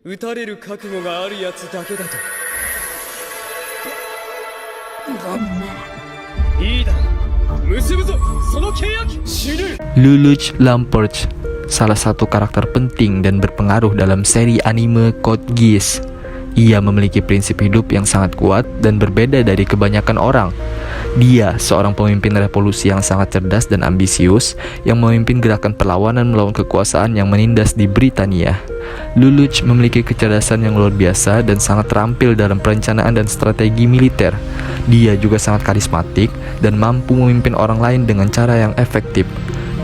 撃たれる覚悟があるやつだけだと。いいだろう、結ぶぞその契約。死ぬ。 Lelouch Lamperts, salah satu karakter penting dan berpengaruh dalam seri anime Code Geass. Ia memiliki prinsip hidup yang sangat kuat dan berbeda dari kebanyakan orang. Dia seorang pemimpin revolusi yang sangat cerdas dan ambisius yang memimpin gerakan perlawanan melawan kekuasaan yang menindas di Britania. Lelouch memiliki kecerdasan yang luar biasa dan sangat terampil dalam perencanaan dan strategi militer. Dia juga sangat karismatik dan mampu memimpin orang lain dengan cara yang efektif.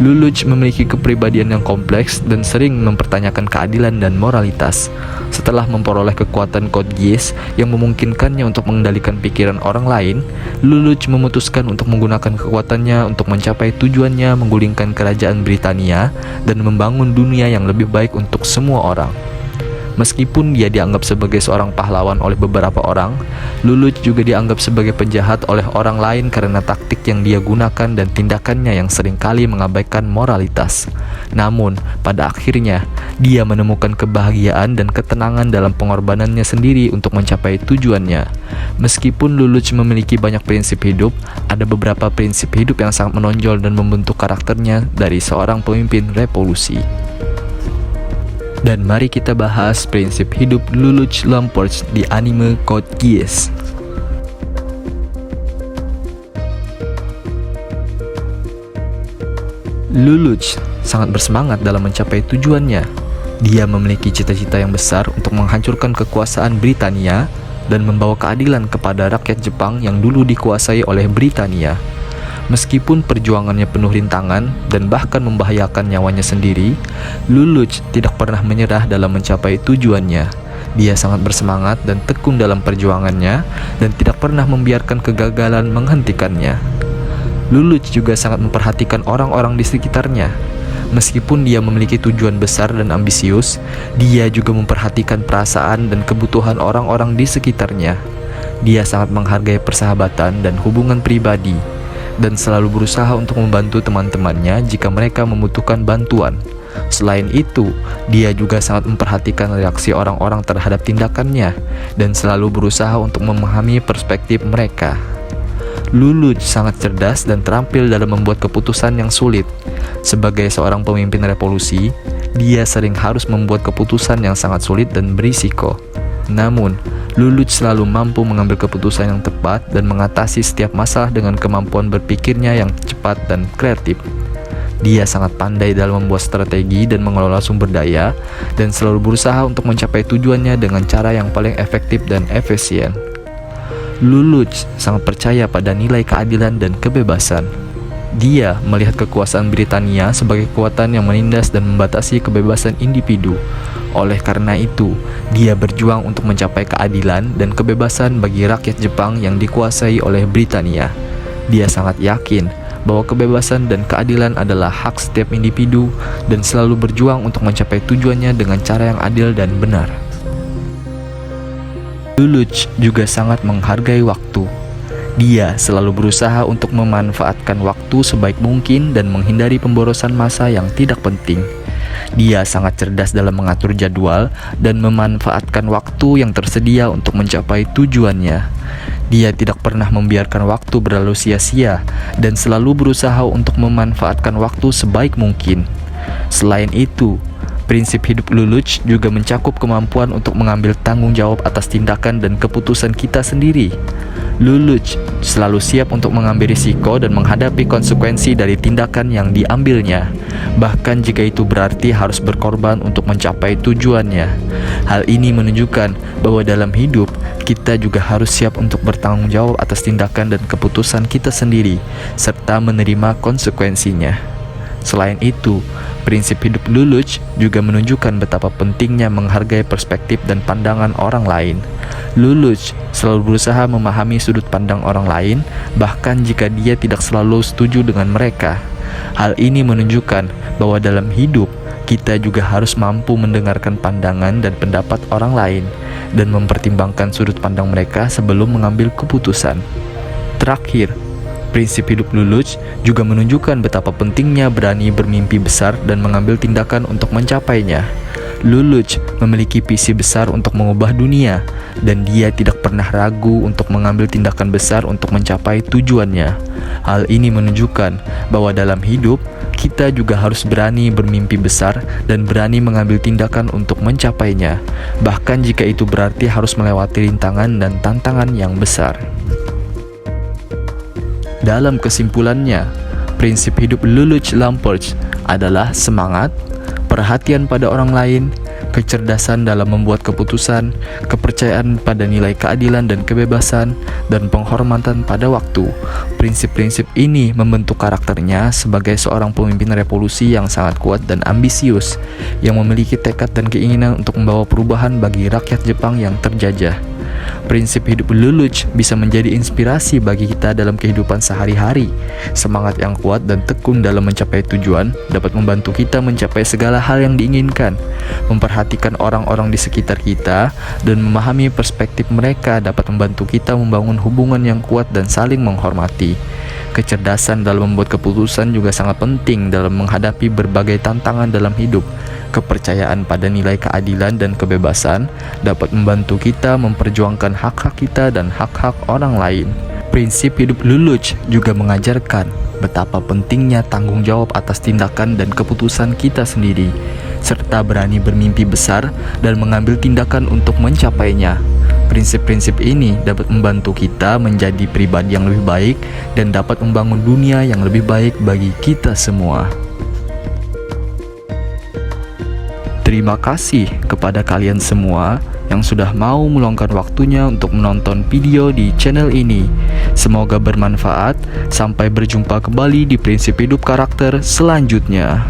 Lelouch memiliki kepribadian yang kompleks dan sering mempertanyakan keadilan dan moralitas. Setelah memperoleh kekuatan Code Geass yang memungkinkannya untuk mengendalikan pikiran orang lain, Lelouch memutuskan untuk menggunakan kekuatannya untuk mencapai tujuannya, menggulingkan kerajaan Britania dan membangun dunia yang lebih baik untuk semua orang. Meskipun dia dianggap sebagai seorang pahlawan oleh beberapa orang, Lelouch juga dianggap sebagai penjahat oleh orang lain karena taktik yang dia gunakan dan tindakannya yang seringkali mengabaikan moralitas. Namun, pada akhirnya, dia menemukan kebahagiaan dan ketenangan dalam pengorbanannya sendiri untuk mencapai tujuannya. Meskipun Lelouch memiliki banyak prinsip hidup, ada beberapa prinsip hidup yang sangat menonjol dan membentuk karakternya dari seorang pemimpin revolusi. Dan mari kita bahas prinsip hidup Lelouch Lamperts di anime Code Geass. Lelouch sangat bersemangat dalam mencapai tujuannya. Dia memiliki cita-cita yang besar untuk menghancurkan kekuasaan Britania dan membawa keadilan kepada rakyat Jepang yang dulu dikuasai oleh Britania. Meskipun perjuangannya penuh rintangan dan bahkan membahayakan nyawanya sendiri, Lelouch tidak pernah menyerah dalam mencapai tujuannya. Dia sangat bersemangat dan tekun dalam perjuangannya dan tidak pernah membiarkan kegagalan menghentikannya. Lelouch juga sangat memperhatikan orang-orang di sekitarnya. Meskipun dia memiliki tujuan besar dan ambisius, dia juga memperhatikan perasaan dan kebutuhan orang-orang di sekitarnya. Dia sangat menghargai persahabatan dan hubungan pribadi, dan selalu berusaha untuk membantu teman-temannya jika mereka membutuhkan bantuan. Selain itu, dia juga sangat memperhatikan reaksi orang-orang terhadap tindakannya dan selalu berusaha untuk memahami perspektif mereka. Lelouch sangat cerdas dan terampil dalam membuat keputusan yang sulit. Sebagai seorang pemimpin revolusi, dia sering harus membuat keputusan yang sangat sulit dan berisiko. Namun, Lelouch selalu mampu mengambil keputusan yang tepat dan mengatasi setiap masalah dengan kemampuan berpikirnya yang cepat dan kreatif. Dia sangat pandai dalam membuat strategi dan mengelola sumber daya, dan selalu berusaha untuk mencapai tujuannya dengan cara yang paling efektif dan efisien. Lelouch sangat percaya pada nilai keadilan dan kebebasan. Dia melihat kekuasaan Britania sebagai kekuatan yang menindas dan membatasi kebebasan individu. Oleh karena itu, dia berjuang untuk mencapai keadilan dan kebebasan bagi rakyat Jepang yang dikuasai oleh Britania. Dia sangat yakin bahwa kebebasan dan keadilan adalah hak setiap individu dan selalu berjuang untuk mencapai tujuannya dengan cara yang adil dan benar. Lelouch juga sangat menghargai waktu. Dia selalu berusaha untuk memanfaatkan waktu sebaik mungkin dan menghindari pemborosan masa yang tidak penting. Dia sangat cerdas dalam mengatur jadwal dan memanfaatkan waktu yang tersedia untuk mencapai tujuannya. Dia tidak pernah membiarkan waktu berlalu sia-sia dan selalu berusaha untuk memanfaatkan waktu sebaik mungkin. Selain itu, prinsip hidup Lelouch juga mencakup kemampuan untuk mengambil tanggung jawab atas tindakan dan keputusan kita sendiri. Lelouch selalu siap untuk mengambil risiko dan menghadapi konsekuensi dari tindakan yang diambilnya, bahkan jika itu berarti harus berkorban untuk mencapai tujuannya. Hal ini menunjukkan bahwa dalam hidup, kita juga harus siap untuk bertanggung jawab atas tindakan dan keputusan kita sendiri, serta menerima konsekuensinya. Selain itu, prinsip hidup Lelouch juga menunjukkan betapa pentingnya menghargai perspektif dan pandangan orang lain. Lelouch selalu berusaha memahami sudut pandang orang lain, bahkan jika dia tidak selalu setuju dengan mereka. Hal ini menunjukkan bahwa dalam hidup, kita juga harus mampu mendengarkan pandangan dan pendapat orang lain, dan mempertimbangkan sudut pandang mereka sebelum mengambil keputusan. Terakhir, prinsip hidup Lelouch juga menunjukkan betapa pentingnya berani bermimpi besar dan mengambil tindakan untuk mencapainya. Lelouch memiliki visi besar untuk mengubah dunia, dan dia tidak pernah ragu untuk mengambil tindakan besar untuk mencapai tujuannya. Hal ini menunjukkan bahwa dalam hidup, kita juga harus berani bermimpi besar dan berani mengambil tindakan untuk mencapainya, bahkan jika itu berarti harus melewati rintangan dan tantangan yang besar. Dalam kesimpulannya, prinsip hidup Lelouch Lamperts adalah semangat, perhatian pada orang lain, kecerdasan dalam membuat keputusan, kepercayaan pada nilai keadilan dan kebebasan, dan penghormatan pada waktu. Prinsip-prinsip ini membentuk karakternya sebagai seorang pemimpin revolusi yang sangat kuat dan ambisius, yang memiliki tekad dan keinginan untuk membawa perubahan bagi rakyat Jepang yang terjajah. Prinsip hidup Lelouch bisa menjadi inspirasi bagi kita dalam kehidupan sehari-hari. Semangat yang kuat dan tekun dalam mencapai tujuan dapat membantu kita mencapai segala hal yang diinginkan. Memperhatikan orang-orang di sekitar kita dan memahami perspektif mereka dapat membantu kita membangun hubungan yang kuat dan saling menghormati. Kecerdasan dalam membuat keputusan juga sangat penting dalam menghadapi berbagai tantangan dalam hidup. Kepercayaan pada nilai keadilan dan kebebasan dapat membantu kita memperjuangkan hak-hak kita dan hak-hak orang lain. Prinsip hidup Lelouch juga mengajarkan betapa pentingnya tanggung jawab atas tindakan dan keputusan kita sendiri, serta berani bermimpi besar dan mengambil tindakan untuk mencapainya. Prinsip-prinsip ini dapat membantu kita menjadi pribadi yang lebih baik dan dapat membangun dunia yang lebih baik bagi kita semua. Terima kasih kepada kalian semua yang sudah mau meluangkan waktunya untuk menonton video di channel ini. Semoga bermanfaat. Sampai berjumpa kembali di prinsip hidup karakter selanjutnya.